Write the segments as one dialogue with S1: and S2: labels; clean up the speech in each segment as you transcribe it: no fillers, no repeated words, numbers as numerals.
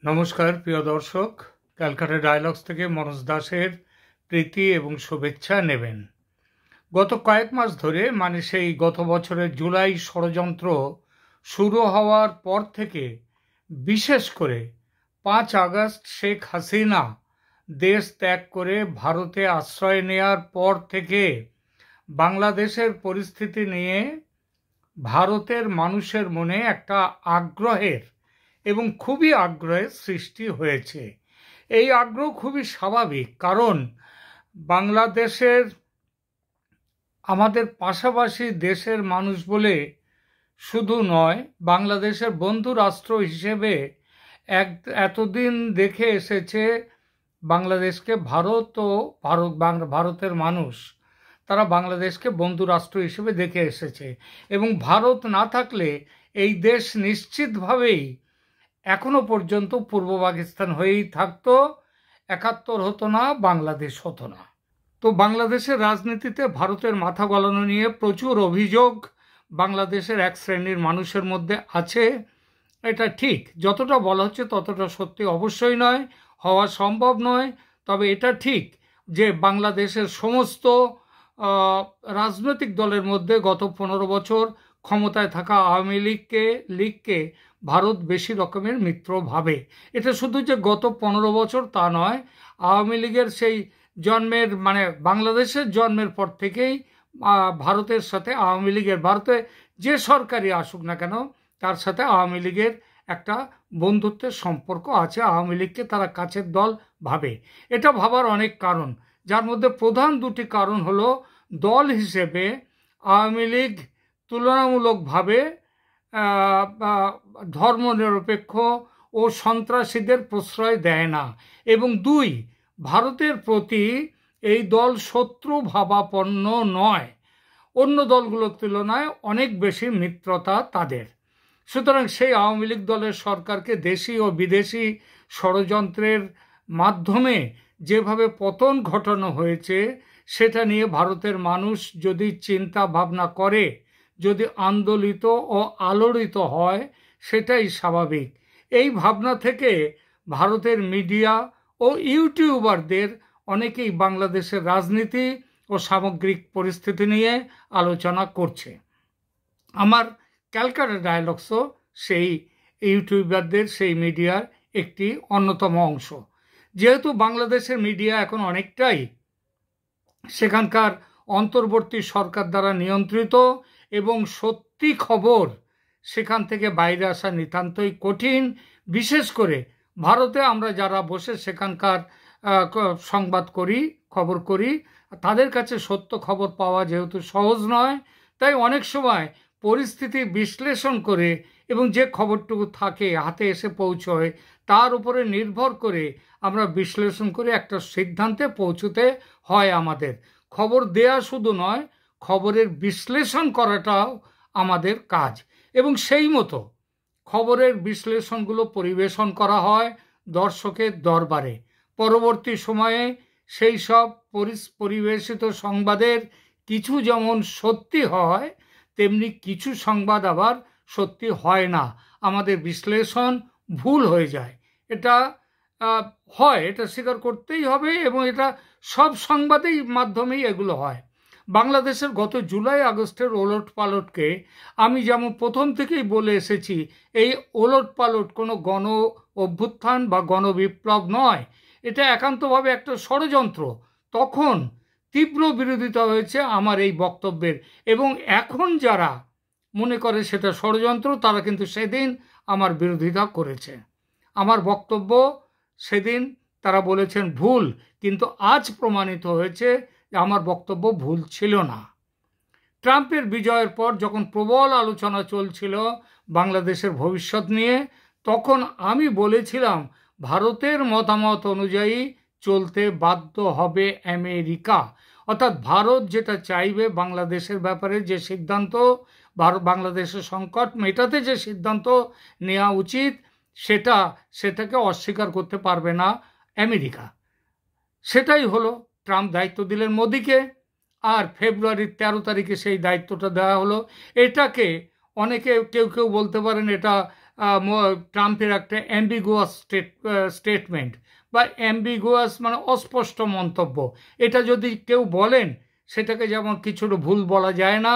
S1: নমস্কার প্রিয় দর্শক, ক্যালকাটা ডায়ালগস থেকে মনোজ দাসের প্রীতি এবং শুভেচ্ছা নেবেন। গত কয়েক মাস ধরে, মানে সেই গত বছরের জুলাই ষড়যন্ত্র শুরু হওয়ার পর থেকে, বিশেষ করে 5 আগস্ট শেখ হাসিনা দেশ ত্যাগ করে ভারতে আশ্রয় নেয়ার পর থেকে বাংলাদেশের পরিস্থিতি নিয়ে ভারতের মানুষের মনে একটা আগ্রহের এবং খুবই আগ্রহের সৃষ্টি হয়েছে। এই আগ্রহ খুবই স্বাভাবিক, কারণ বাংলাদেশের আমাদের পাশাপাশি দেশের মানুষ বলে শুধু নয়, বাংলাদেশের বন্ধু রাষ্ট্র হিসেবে এতদিন দেখে এসেছে বাংলাদেশকে ভারতের মানুষ, তারা বাংলাদেশকে বন্ধু রাষ্ট্র হিসেবে দেখে এসেছে। এবং ভারত না থাকলে এই দেশ নিশ্চিতভাবেই এখনো পর্যন্ত পূর্ব পাকিস্তান হয়েই থাকতো, 71 হতো না, বাংলাদেশ হতো না। তো বাংলাদেশের রাজনীতিতে ভারতের মাথা গলানো নিয়ে প্রচুর অভিযোগ বাংলাদেশের এক শ্রেণীর মানুষের মধ্যে আছে। এটা ঠিক, যতটা বলা হচ্ছে ততটা সত্যি অবশ্যই নয়, হওয়া সম্ভব নয়। তবে এটা ঠিক যে বাংলাদেশের সমস্ত রাজনৈতিক দলের মধ্যে গত 15 বছর ক্ষমতায় থাকা আওয়ামী লীগকে ভারত বেশি রকমের মিত্র ভাবে। এটা শুধু যে গত 15 বছর তা নয়, আওয়ামী লীগের সেই জন্মের, মানে বাংলাদেশের জন্মের পর থেকেই ভারতের সাথে আওয়ামী লীগের, ভারতে যে সরকারই আসুক না কেন তার সাথে আওয়ামী লীগের একটা বন্ধুত্বের সম্পর্ক আছে। আওয়ামী লীগকে তারা কাছের দল ভাবে। এটা ভাবার অনেক কারণ, যার মধ্যে প্রধান দুটি কারণ হলো, দল হিসেবে আওয়ামী লীগ তুলনামূলকভাবে ধর্মনিরপেক্ষ ও সন্ত্রাসীদের প্রশ্রয় দেয় না, এবং 2, ভারতের প্রতি এই দল শত্রু ভাবাপন্ন নয়, অন্য দলগুলোর তুলনায় অনেক বেশি মিত্রতা তাদের। সুতরাং সেই আওয়ামী লীগ দলের সরকারকে দেশি ও বিদেশি ষড়যন্ত্রের মাধ্যমে যেভাবে পতন ঘটানো হয়েছে, সেটা নিয়ে ভারতের মানুষ যদি চিন্তা ভাবনা করে, যদি আন্দোলিত ও আলোড়িত হয়, সেটাই স্বাভাবিক। এই ভাবনা থেকে ভারতের মিডিয়া ও ইউটিউবারদের অনেকেই বাংলাদেশের রাজনীতি ও সামগ্রিক পরিস্থিতি নিয়ে আলোচনা করছে। আমার ক্যালকাটা ডায়ালগসও সেই ইউটিউবারদের, সেই মিডিয়ার একটি অন্যতম অংশ। যেহেতু বাংলাদেশের মিডিয়া এখন অনেকটাই সেখানকার অন্তর্বর্তী সরকার দ্বারা নিয়ন্ত্রিত, এবং সত্যি খবর সেখান থেকে বাইরে আসা নিতান্তই কঠিন। বিশেষ করে ভারতে আমরা যারা বসে সেখানকার সংবাদ করি, খবর করি, তাদের কাছে সত্য খবর পাওয়া যেহেতু সহজ নয়, তাই অনেক সময় পরিস্থিতি বিশ্লেষণ করে এবং যে খবরটুকু থাকে হাতে এসে পৌঁছয় তার উপরে নির্ভর করে আমরা বিশ্লেষণ করে একটা সিদ্ধান্তে পৌঁছতে হয় আমাদের। খবর দেয়া শুধু নয়, খবরের বিশ্লেষণ করাটাও আমাদের কাজ, এবং সেই মতো খবরের বিশ্লেষণগুলো পরিবেশন করা হয় দর্শকের দরবারে। পরবর্তী সময়ে সেই সব পরিবেশিত সংবাদের কিছু যেমন সত্যি হয়, তেমনি কিছু সংবাদ আবার সত্যি হয় না, আমাদের বিশ্লেষণ ভুল হয়ে যায়। এটা হয়, এটা স্বীকার করতেই হবে, এবং এটা সব সংবাদেই মাধ্যমেই এগুলো হয়। বাংলাদেশের গত জুলাই আগস্টের ওলট পালটকে আমি যেমন প্রথম থেকেই বলে এসেছি, এই ওলট পালট কোনো গণ অভ্যুত্থান বা গণবিপ্লব নয়, এটা একান্তভাবে একটা ষড়যন্ত্র। তখন তীব্র বিরোধিতা হয়েছে আমার এই বক্তব্যের, এবং এখন যারা মনে করে সেটা ষড়যন্ত্র, তারা কিন্তু সেদিন আমার বিরোধিতা করেছে। আমার বক্তব্য সেদিন তারা বলেছেন ভুল, কিন্তু আজ প্রমাণিত হয়েছে যে আমার বক্তব্য ভুল ছিল না। ট্রাম্পের বিজয়ের পর যখন প্রবল আলোচনা চলছিল বাংলাদেশের ভবিষ্যৎ নিয়ে, তখন আমি বলেছিলাম ভারতের মতামত অনুযায়ী চলতে বাধ্য হবে আমেরিকা। অর্থাৎ ভারত যেটা চাইবে, বাংলাদেশের ব্যাপারে যে সিদ্ধান্ত, বাংলাদেশের সংকট মেটাতে যে সিদ্ধান্ত নেওয়া উচিত, সেটাকে অস্বীকার করতে পারবে না আমেরিকা। সেটাই হলো, ট্রাম্প দায়িত্ব দিলেন মোদিকে, আর ফেব্রুয়ারির 13 তারিখে সেই দায়িত্বটা দেওয়া হলো। এটাকে অনেকে কেউ বলতে পারেন এটা ট্রাম্পের একটা অ্যাম্বিগুয়াস স্টেটমেন্ট বা অ্যাম্বিগুয়াস মানে অস্পষ্ট মন্তব্য, এটা যদি কেউ বলেন সেটাকে যেমন কিছুটা ভুল বলা যায় না,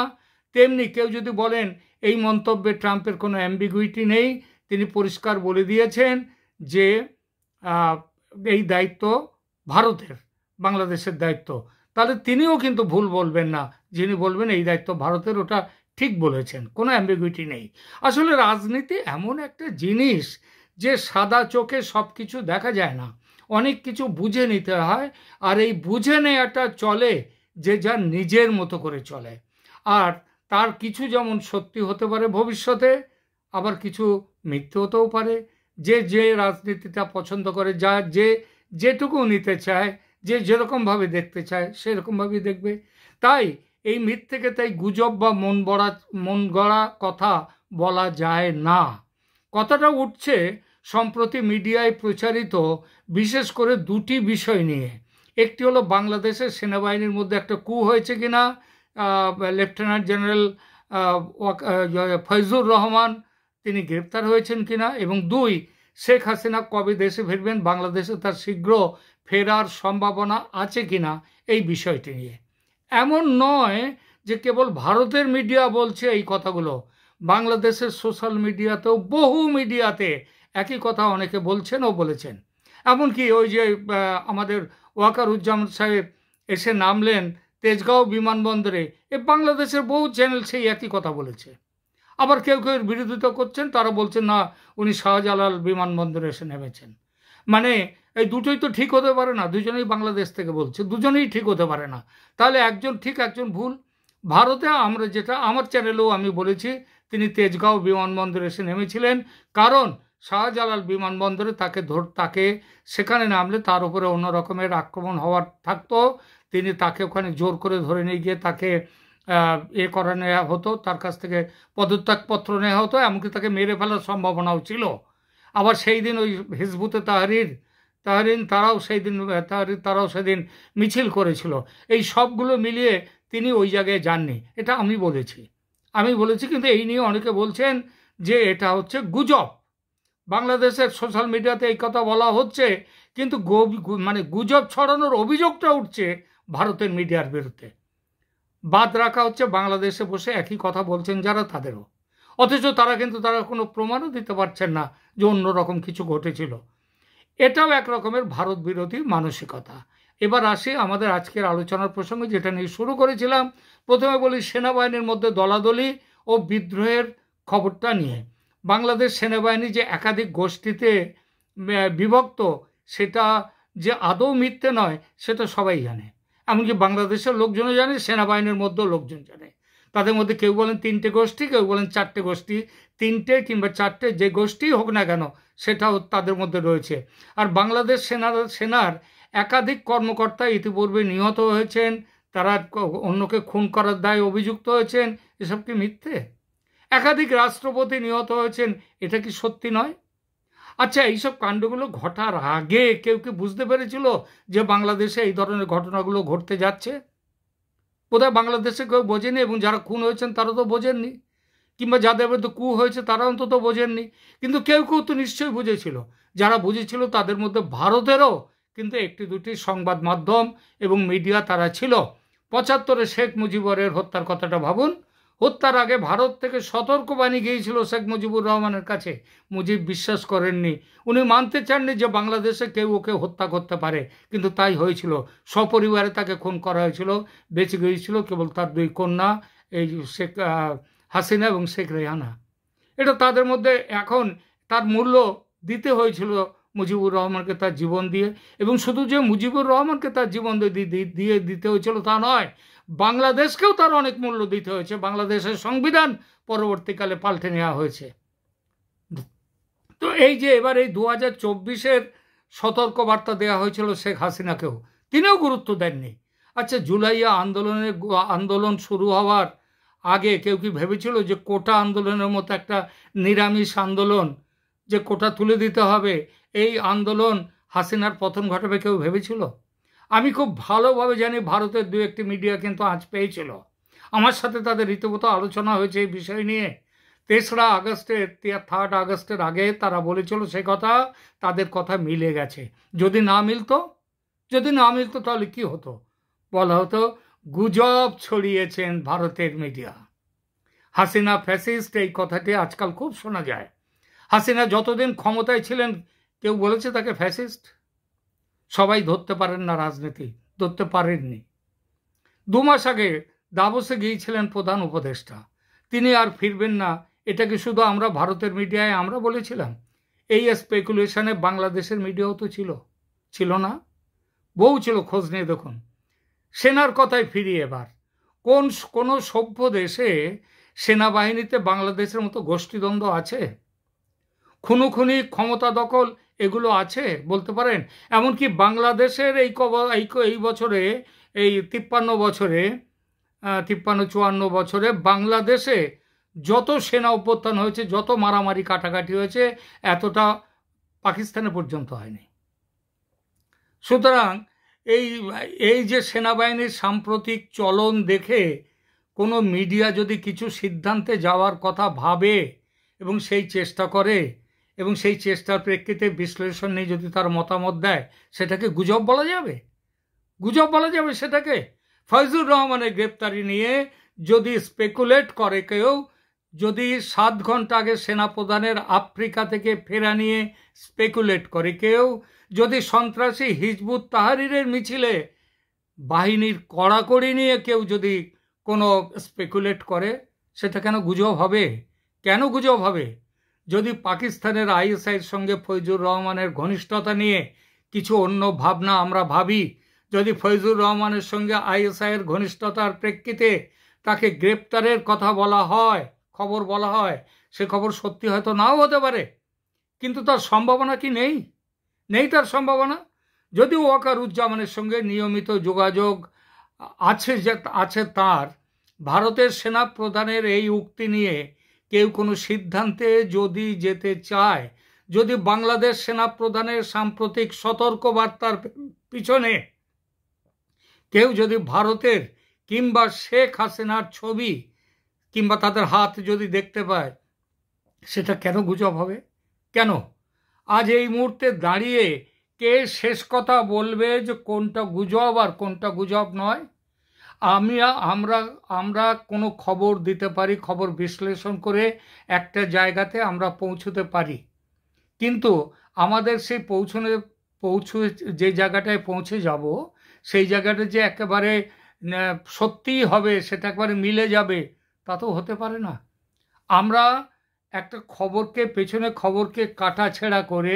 S1: তেমনি কেউ যদি বলেন এই মন্তব্যে ট্রাম্পের কোনো অ্যাম্বিগুইটি নেই, তিনি পরিষ্কার বলে দিয়েছেন যে এই দায়িত্ব ভারতের, বাংলাদেশের দায়িত্ব, তাহলে তিনিও কিন্তু ভুল বলবেন না, যিনি বলবেন এই দায়িত্ব ভারতের, ওটা ঠিক বলেছেন, কোনো অ্যাম্বিগুইটি নেই। আসলে রাজনীতি এমন একটা জিনিস যে সাদা চোখে সব কিছু দেখা যায় না, অনেক কিছু বুঝে নিতে হয়, আর এই বুঝে নেওয়াটা চলে যে যার নিজের মতো করে চলে, আর তার কিছু যেমন সত্যি হতে পারে ভবিষ্যতে, আবার কিছু মিথ্যে হতেও পারে। যে যে রাজনীতিটা পছন্দ করে, যা যে যেটুকু নিতে চায়, যে যেরকমভাবে দেখতে চায় সেরকমভাবেই দেখবে। তাই এই মিথ্যেকে তাই গুজব বা মন গড়া কথা বলা যায় না। কথাটা উঠছে সম্প্রতি মিডিয়ায় প্রচারিত বিশেষ করে দুটি বিষয় নিয়ে। একটি হলো বাংলাদেশের সেনাবাহিনীর মধ্যে একটা কু হয়েছে কিনা, লেফটেন্যান্ট জেনারেল ফয়জুর রহমান তিনি গ্রেপ্তার হয়েছেন কিনা, এবং দুই, শেখ হাসিনা কবে দেশে ফিরবেন, বাংলাদেশে তার শীঘ্র ফেরার সম্ভাবনা আছে কিনা, এই বিষয়টি নিয়ে। এমন নয় যে কেবল ভারতের মিডিয়া বলছে এই কথাগুলো, বাংলাদেশের সোশ্যাল মিডিয়াতেও, বহু মিডিয়াতে একই কথা অনেকে বলছেন ও বলেছেন। এমনকি ওই যে আমাদের ওয়াকারুজ্জামান সাহেব এসে নামলেন তেজগাঁও বিমানবন্দরে, বাংলাদেশের বহু চ্যানেল সেই একই কথা বলেছে। আবার কেউ কেউ বিরোধিতা করছেন, তারা বলছেন না উনি শাহজালাল বিমানবন্দরে এসে নেমেছেন। মানে এই দুটোই তো ঠিক হতে পারে না, দুজনেই বাংলাদেশ থেকে বলছে, দুজনেই ঠিক হতে পারে না, তাহলে একজন ঠিক একজন ভুল। ভারতে আমরা যেটা, আমার চ্যানেলেও আমি বলেছি, তিনি তেজগাঁও বিমানবন্দরে এসে নেমেছিলেন, কারণ শাহজালাল বিমানবন্দরে তাকে সেখানে নামলে তার উপরে অন্য রকমের আক্রমণ হওয়ার থাকতো, তাকে ওখানে জোর করে ধরে নিয়ে গিয়ে তাকে করা নেওয়া হতো, তার কাছ থেকে পদত্যাগপত্র নেওয়া হতো, এমনকি তাকে মেরে ফেলার সম্ভাবনাও ছিল। আবার সেই দিন ওই হিজবুতে তাহরিন তারাও সেদিন মিছিল করেছিল। এই সবগুলো মিলিয়ে তিনি ওই জায়গায় যাননি, এটা আমি বলেছি। কিন্তু এই নিয়ে অনেকে বলছেন যে এটা হচ্ছে গুজব। বাংলাদেশের সোশ্যাল মিডিয়াতে এই কথা বলা হচ্ছে, কিন্তু মানে গুজব ছড়ানোর অভিযোগটা উঠছে ভারতের মিডিয়ার বিরুদ্ধে। বাদ রাখা হচ্ছে বাংলাদেশে বসে একই কথা বলছেন যারা, তাদেরও, অথচ তারা কোনো প্রমাণও দিতে পারছেন না যে অন্যরকম কিছু ঘটেছিল। এটাও এক রকমের ভারত বিরোধী মানসিকতা। এবার আসি আমাদের আজকের আলোচনার প্রসঙ্গে, যেটা নিয়ে শুরু করেছিলাম। প্রথমে বলি সেনাবাহিনীর মধ্যে দলাদলি ও বিদ্রোহের খবরটা নিয়ে। বাংলাদেশ সেনাবাহিনী যে একাধিক গোষ্ঠীতে বিভক্ত, সেটা যে আদৌ মিথ্যে নয় সেটা সবাই জানে, এমনকি বাংলাদেশের লোকজনও জানে, সেনাবাহিনীর মধ্যেও লোকজন জানে। তাদের মধ্যে কেউ বলেন 3টে গোষ্ঠী, কেউ বলেন 4টে গোষ্ঠী, 3টে কিংবা 4টে, যে গোষ্ঠী হোক না কেন সেটাও তাদের মধ্যে রয়েছে। আর বাংলাদেশ সেনার একাধিক কর্মকর্তা ইতিপূর্বে নিহত হয়েছেন, তারা অন্যকে খুন করার দায়ে অভিযুক্ত হয়েছেন, এসব কি মিথ্যে? একাধিক রাষ্ট্রপতি নিহত হয়েছেন, এটা কি সত্যি নয়? আচ্ছা, এইসব কাণ্ডগুলো ঘটার আগে কেউ কি বুঝতে পেরেছিল যে বাংলাদেশে এই ধরনের ঘটনাগুলো ঘটতে যাচ্ছে? বোধহয় বাংলাদেশে কেউ বোঝেনি, এবং যারা খুন হয়েছেন তারা তো বোঝেননি, কিংবা যাদের মধ্যে কু হয়েছে তারা অন্তত বোঝেননি। কিন্তু কেউ কেউ তো নিশ্চয়ই বুঝেছিল। যারা বুঝেছিল তাদের মধ্যে ভারতেরও কিন্তু একটি দুটি সংবাদ মাধ্যম এবং মিডিয়া তারা ছিল। 75-এ শেখ মুজিবুরের হত্যার কথাটা ভাবুন। হত্যার আগে ভারত থেকে সতর্কবাণী গিয়েছিল শেখ মুজিবুর রহমানের কাছে। মুজিব বিশ্বাস করেননি, উনি মানতে চাননি যে বাংলাদেশে কেউ ওকে হত্যা করতে পারে, কিন্তু তাই হয়েছিল। সপরিবারে তাকে খুন করা হয়েছিল, বেঁচে গিয়েছিল কেবল তার 2 কন্যা, এই শেখ হাসিনা এবং শেখ রেহানা। এটা তাদের মধ্যে, এখন তার মূল্য দিতে হয়েছিল মুজিবুর রহমানকে তার জীবন দিয়ে। এবং শুধু যে মুজিবুর রহমানকে তার জীবন দিয়ে দিতে হয়েছিল তা নয়, বাংলাদেশকেও তার অনেক মূল্য দিতে হয়েছে। বাংলাদেশের সংবিধান পরবর্তীকালে পাল্টে নেওয়া হয়েছে। তো এই যে এবার এই 2024-এর সতর্কবার্তা দেওয়া হয়েছিল শেখ হাসিনাকেও, তিনিও গুরুত্ব দেননি। আচ্ছা, জুলাইয়া আন্দোলন শুরু হওয়ার আগে কেউ কি ভেবেছিল যে কোটা আন্দোলনের মতো একটা নিরামিষ আন্দোলন, যে কোটা তুলে দিতে হবে, এই আন্দোলন হাসিনার পতন ঘটাবে? কেউ ভেবেছিল? আমি খুব ভালোভাবে জানি ভারতের 2-1টি মিডিয়া কিন্তু আঁচ পেয়েছিল। আমার সাথে তাদের রীতিমতো আলোচনা হয়েছে এই বিষয় নিয়ে। 3রা আগস্টের 3 আগস্টের আগে তারা বলেছিল সে কথা, তাদের কথা মিলে গেছে। যদি না মিলতো তাহলে কি হতো? বলা হতো গুজব ছড়িয়েছেন ভারতের মিডিয়া। হাসিনা ফ্যাসিস্ট, এই কথাটি আজকাল খুব শোনা যায়। হাসিনা যতদিন ক্ষমতায় ছিলেন কেউ বলেছে তাকে ফ্যাসিস্ট? সবাই ধরতে পারেন না, রাজনীতি ধরতে পারেননি। 2 মাস আগে দাভোসে গিয়েছিলেন প্রধান উপদেষ্টা, তিনি আর ফিরবেন না। এটা কি শুধু আমরা ভারতের মিডিয়ায় আমরা বলেছিলাম? এই স্পেকুলেশনে বাংলাদেশের মিডিয়াও তো ছিল না? বহু ছিল, খোঁজ নিয়ে দেখুন। সেনার কথায় ফিরি এবার। কোন সভ্য দেশে সেনাবাহিনীতে বাংলাদেশের মতো গোষ্ঠীদ্বন্দ্ব আছে? খুনোখুনি, ক্ষমতা দখল, এগুলো আছে বলতে পারেন? এমনকি বাংলাদেশের এই বছরে, এই 53-54 বছরে বাংলাদেশে যত সেনা অভ্যুত্থান হয়েছে, যত মারামারি কাটাকাটি হয়েছে, এতটা পাকিস্তানে পর্যন্ত হয়নি। সুতরাং এই যে সেনাবাহিনীর সাম্প্রতিক চলন দেখে কোনো মিডিয়া যদি কিছু সিদ্ধান্তে যাওয়ার কথা ভাবে এবং সেই চেষ্টা করে এবং সেই চেষ্টার প্রেক্ষিতে বিশ্লেষণ নিয়ে যদি তার মতামত দেয়, সেটাকে গুজব বলা যাবে? সেটাকে? ফয়জুর রহমানের গ্রেপ্তারি নিয়ে যদি স্পেকুলেট করে কেউ, যদি 7 ঘন্টা আগে সেনাপ্রধানের আফ্রিকা থেকে ফেরা নিয়ে স্পেকুলেট করে কেউ, যদি সন্ত্রাসী হিজবুত তাহরিরের মিছিলে বাহিনীর কড়াকড়ি নিয়ে কেউ যদি কোনো স্পেকুলেট করে, সেটা কেন গুজব হবে? কেন গুজব হবে? যদি পাকিস্তানের আইএসআইয়ের সঙ্গে ফয়জুর রহমানের ঘনিষ্ঠতা নিয়ে কিছু অন্য ভাবনা আমরা ভাবি, যদি ফয়জুর রহমানের সঙ্গে আইএসআইয়ের ঘনিষ্ঠতার প্রেক্ষিতে তাকে গ্রেপ্তারের কথা বলা হয়, খবর বলা হয়, সে খবর সত্যি হয়তো নাও হতে পারে, কিন্তু তার সম্ভাবনা কি নেই? তার সম্ভাবনা। যদি ওয়াকারুজ্জামানের সঙ্গে নিয়মিত যোগাযোগ আছে তার, ভারতের সেনা প্রধানের এই উক্তি নিয়ে কেউ কোনো সিদ্ধান্তে যদি যেতে চায়, যদি বাংলাদেশ সেনা প্রধানের সাম্প্রতিক সতর্কবার্তার পিছনে কেউ যদি ভারতের কিংবা শেখ হাসিনার ছবি কিংবা তাদের হাত যদি দেখতে পায়, সেটা কেন গুজব হবে? কেন? আজ এই মুহূর্তে দাঁড়িয়ে কে শেষ কথা বলবে যে কোনটা গুজব আর কোনটা গুজব নয়? আমরা কোনো খবর দিতে পারি, খবর বিশ্লেষণ করে একটা জায়গাতে আমরা পৌঁছতে পারি, কিন্তু আমাদের সেই যে জায়গাটায় পৌঁছে যাব, সেই জায়গাটা যে একেবারে সত্যিই হবে, সেটা একেবারে মিলে যাবে, তা তো হতে পারে না। আমরা একটা খবরকে কাটাছেঁড়া করে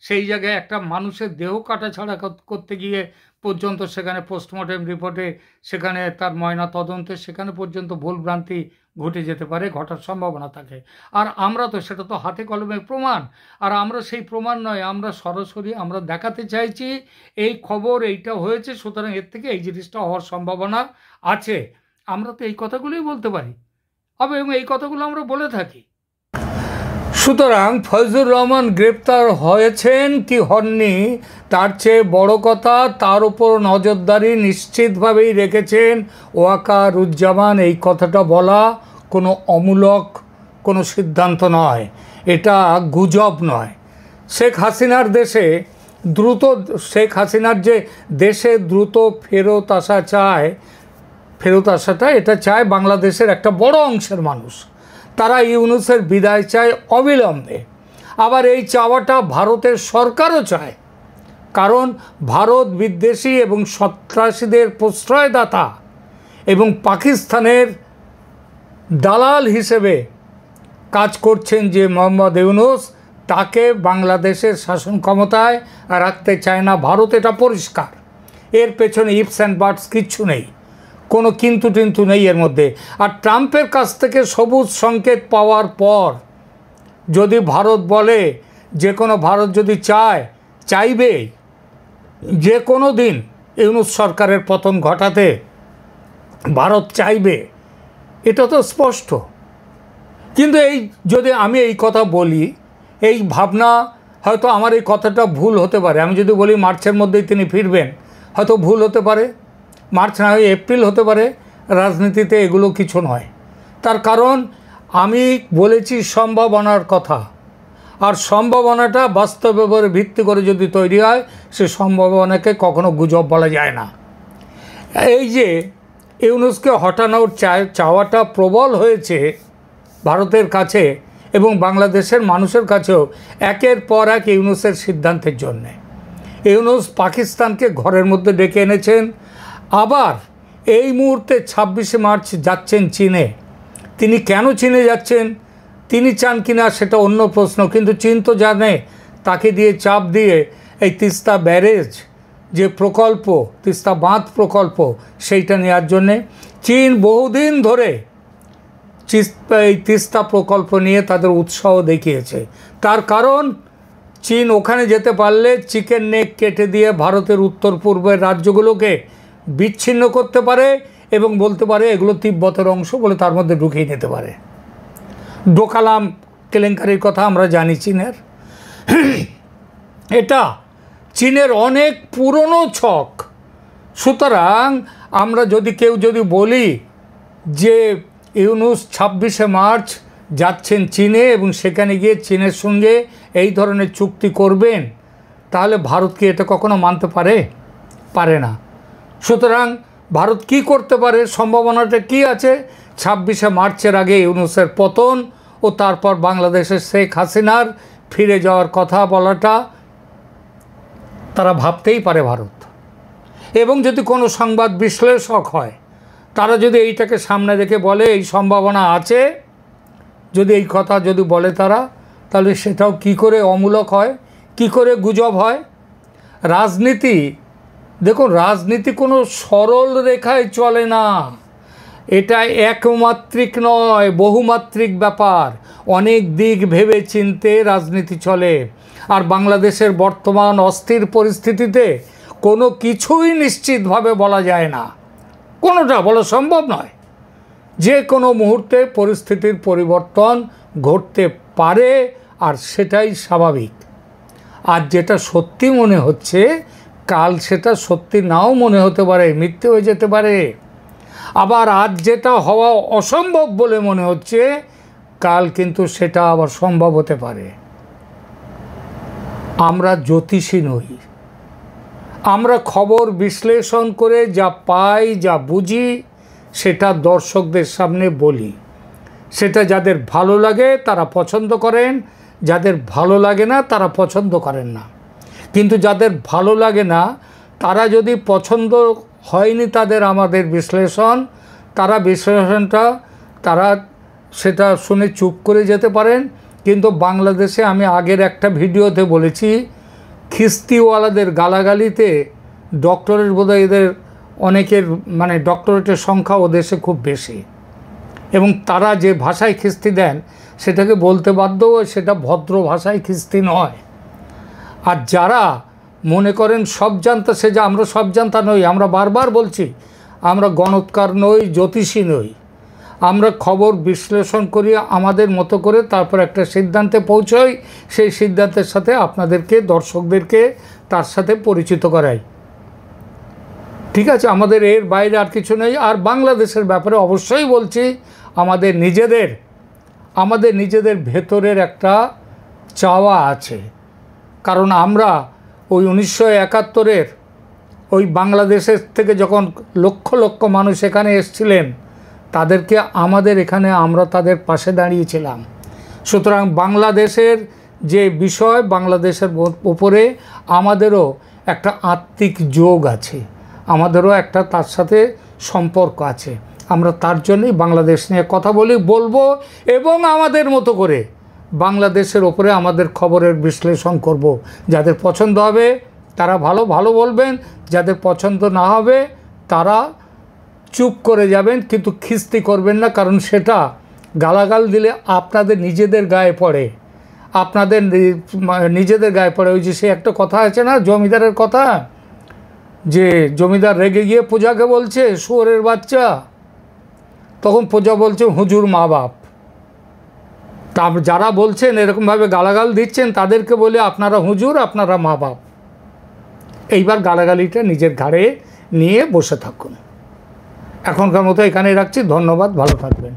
S1: সেই জায়গায় একটা মানুষের দেহ কাটাছাড়া করতে গিয়ে পর্যন্ত সেখানে পোস্টমর্টেম রিপোর্টে, সেখানে তার ময়না তদন্তে, সেখানে পর্যন্ত ভুলভ্রান্তি ঘটে যেতে পারে, ঘটার সম্ভাবনা থাকে। আর আমরা তো সেটা তো হাতে কলমে প্রমাণ, আর আমরা সেই প্রমাণ নয়, আমরা সরাসরি আমরা দেখাতে চাইছি এই খবর এইটা হয়েছে, সুতরাং এর থেকে এই জিনিসটা হওয়ার সম্ভাবনা আছে। আমরা তো এই কথাগুলোই বলতে পারি এবং এই কথাগুলো আমরা বলে থাকি। সুতরাং ফয়জুর রহমান গ্রেপ্তার হয়েছেন কি হননি, তার চেয়ে বড় কথা তার উপর নজরদারি নিশ্চিতভাবেই রেখেছেন ওয়াকারুজ্জামান। এই কথাটা বলা কোনো অমূলক কোনো সিদ্ধান্ত নয়, এটা গুজব নয়। শেখ হাসিনার যে দেশে দ্রুত ফেরত আসাটা এটা চায় বাংলাদেশের একটা বড় অংশের মানুষ। তারা ইউনূসের বিদায় চায় অবিলম্বে। আবার এই চাওয়াটা ভারতের সরকারও চায়, কারণ ভারত বিদ্বেষী এবং সন্ত্রাসীদের প্রশ্রয়দাতা এবং পাকিস্তানের দালাল হিসেবে কাজ করছেন যে মোহাম্মদ ইউনূস, তাকে বাংলাদেশের শাসন ক্ষমতায় রাখতে চায় না ভারত, এটা পরিষ্কার। এর পেছনে ইফস অ্যান্ড বাটস কিচ্ছু নেই, কোনো কিন্তু টিন্তু নেই এর মধ্যে। আর ট্রাম্পের কাছ থেকে সবুজ সংকেত পাওয়ার পর যদি ভারত বলে, ভারত যদি চাইবে যে কোনো দিন ইউনূস সরকারের পতন ঘটাতে, ভারত চাইবে, এটা তো স্পষ্ট। কিন্তু যদি আমি এই কথা বলি, এই ভাবনা হয়তো আমার এই কথাটা ভুল হতে পারে। আমি যদি বলি মার্চের মধ্যেই তিনি ফিরবেন, হয়তো ভুল হতে পারে, মার্চ না হয়ে এপ্রিল হতে পারে। রাজনীতিতে এগুলো কিছু নয়। তার কারণ আমি বলেছি সম্ভাবনার কথা, আর সম্ভাবনাটা বাস্তবের উপরে ভিত্তি করে যদি তৈরি হয় সে সম্ভাবনাকে কখনো গুজব বলা যায় না। এই যে ইউনূসকে হটানোর চাওয়াটা প্রবল হয়েছে ভারতের কাছে এবং বাংলাদেশের মানুষের কাছেও একের পর এক ইউনূসের সিদ্ধান্তের জন্যে। ইউনূস পাকিস্তানকে ঘরের মধ্যে ডেকে এনেছেন। আবার এই মুহূর্তে 26শে মার্চ যাচ্ছেন চীনে। তিনি কেন চীনে যাচ্ছেন, তিনি চান কিনা সেটা অন্য প্রশ্ন, কিন্তু চীন তো জানে তাকে দিয়ে চাপ দিয়ে এই তিস্তা ব্যারেজ যে প্রকল্প, তিস্তা বাঁধ প্রকল্প, সেইটা নেওয়ার জন্যে চীন বহুদিন ধরে এই তিস্তা প্রকল্প নিয়ে তাদের উৎসাহ দেখিয়েছে। তার কারণ চীন ওখানে যেতে পারলে চিকেন নেক কেটে দিয়ে ভারতের উত্তর পূর্বের রাজ্যগুলোকে বিচ্ছিন্ন করতে পারে এবং বলতে পারে এগুলো তিব্বতের অংশ বলে তার মধ্যে ঢুকিয়ে নিতে পারে। ডোকালাম কেলেঙ্কারির কথা আমরা জানি চীনের। এটা চীনের অনেক পুরনো ছক। সুতরাং আমরা কেউ যদি বলি যে ইউনূস 26শে মার্চ যাচ্ছেন চীনে এবং সেখানে গিয়ে চীনের সঙ্গে এই ধরনের চুক্তি করবেন, তাহলে ভারত কি এটা কখনো মানতে পারে না। সুতরাং ভারত কি করতে পারে, সম্ভাবনাটা কি আছে? 26শে মার্চের আগে ইউনূসের পতন ও তারপর বাংলাদেশের শেখ হাসিনার ফিরে যাওয়ার কথা বলাটা তারা ভাবতেই পারে ভারত। এবং যদি কোনো সংবাদ বিশ্লেষক হয় তারা যদি এইটাকে সামনে রেখে বলে এই সম্ভাবনা আছে, যদি এই কথা যদি বলে তারা, তাহলে সেটাও কি করে অমূলক হয়, কি করে গুজব হয়? রাজনীতি, দেখুন, রাজনীতি কোনো সরল রেখায় চলে না। এটা একমাত্রিক নয়, বহুমাত্রিক ব্যাপার। অনেক দিক ভেবে চিনতে রাজনীতি চলে। আর বাংলাদেশের বর্তমান অস্থির পরিস্থিতিতে কোনো কিছুই নিশ্চিতভাবে বলা যায় না, কোনোটা বলা সম্ভব নয়। যে কোনো মুহূর্তে পরিস্থিতির পরিবর্তন ঘটতে পারে, আর সেটাই স্বাভাবিক। আর যেটা সত্যি মনে হচ্ছে কাল সেটা সত্যি নাও মনে হতে পারে, মিথ্যে হয়ে যেতে পারে। আবার আজ যেটা হওয়া অসম্ভব বলে মনে হচ্ছে কাল কিন্তু সেটা আবার সম্ভব হতে পারে। আমরা জ্যোতিষী নই। আমরা খবর বিশ্লেষণ করে যা পাই, যা বুঝি, সেটা দর্শকদের সামনে বলি। সেটা যাদের ভালো লাগে তারা পছন্দ করেন, যাদের ভালো লাগে না তারা পছন্দ করেন না। কিন্তু যাদের ভালো লাগে না তারা যদি পছন্দ হয়নি তাদের আমাদের বিশ্লেষণ, তারা সেটা শুনে চুপ করে যেতে পারেন। কিন্তু বাংলাদেশে আমি আগের একটা ভিডিওতে বলেছি, খিস্তিওয়ালাদের গালাগালিতে ডক্টরেট বোধহয় এদের অনেকের ডক্টরেটের সংখ্যা ও দেশে খুব বেশি, এবং তারা যে ভাষায় খিস্তি দেন সেটাকে বলতে বাধ্য, সেটা ভদ্র ভাষায় খিস্তি নয়। আর যারা মনে করেন সব জানতা, সে যে আমরা সব জানতা নই। আমরা বারবার বলছি আমরা গণৎকার নই, জ্যোতিষী নই। আমরা খবর বিশ্লেষণ করি আমাদের মতো করে, তারপর একটা সিদ্ধান্তে পৌঁছই। সেই সিদ্ধান্তের সাথে আপনাদেরকে, দর্শকদেরকে তার সাথে পরিচিত করাই। ঠিক আছে, আমাদের এর বাইরে আর কিছু নেই। আর বাংলাদেশের ব্যাপারে অবশ্যই বলছি, আমাদের নিজেদের ভেতরের একটা চাওয়া আছে। কারণ আমরা ওই 1971-এর ওই বাংলাদেশের থেকে যখন লক্ষ লক্ষ মানুষ এখানে এসেছিলেন, তাদেরকে আমাদের এখানে আমরা তাদের পাশে দাঁড়িয়েছিলাম। সুতরাং বাংলাদেশের যে বিষয়, বাংলাদেশের উপরে আমাদেরও একটা আত্মিক যোগ আছে, আমাদেরও একটা তার সাথে সম্পর্ক আছে। আমরা তার জন্যই বাংলাদেশ নিয়ে কথা বলবো এবং আমাদের মতো করে বাংলাদেশের ওপরে আমাদের খবরের বিশ্লেষণ করব। যাদের পছন্দ হবে তারা ভালো বলবেন, যাদের পছন্দ না হবে তারা চুপ করে যাবেন, কিন্তু খিস্তি করবেন না। কারণ সেটা গালাগাল দিলে আপনাদের নিজেদের গায়ে পড়ে, ওই যে সে একটা কথা আছে না, জমিদারের কথা, যে জমিদার রেগে গিয়ে প্রজাকে বলছে শুয়োরের বাচ্চা, তখন প্রজা বলছে হুজুর মা বাপ। তা যারা বলছেন এরকমভাবে গালাগাল দিচ্ছেন তাদেরকে বলে আপনারা হুজুর, আপনারা মা বাপ। এইবার গালাগালিটা নিজের ঘাড়ে নিয়ে বসে থাকুন। এখনকার মতো এখানেই রাখছি। ধন্যবাদ, ভালো থাকবেন।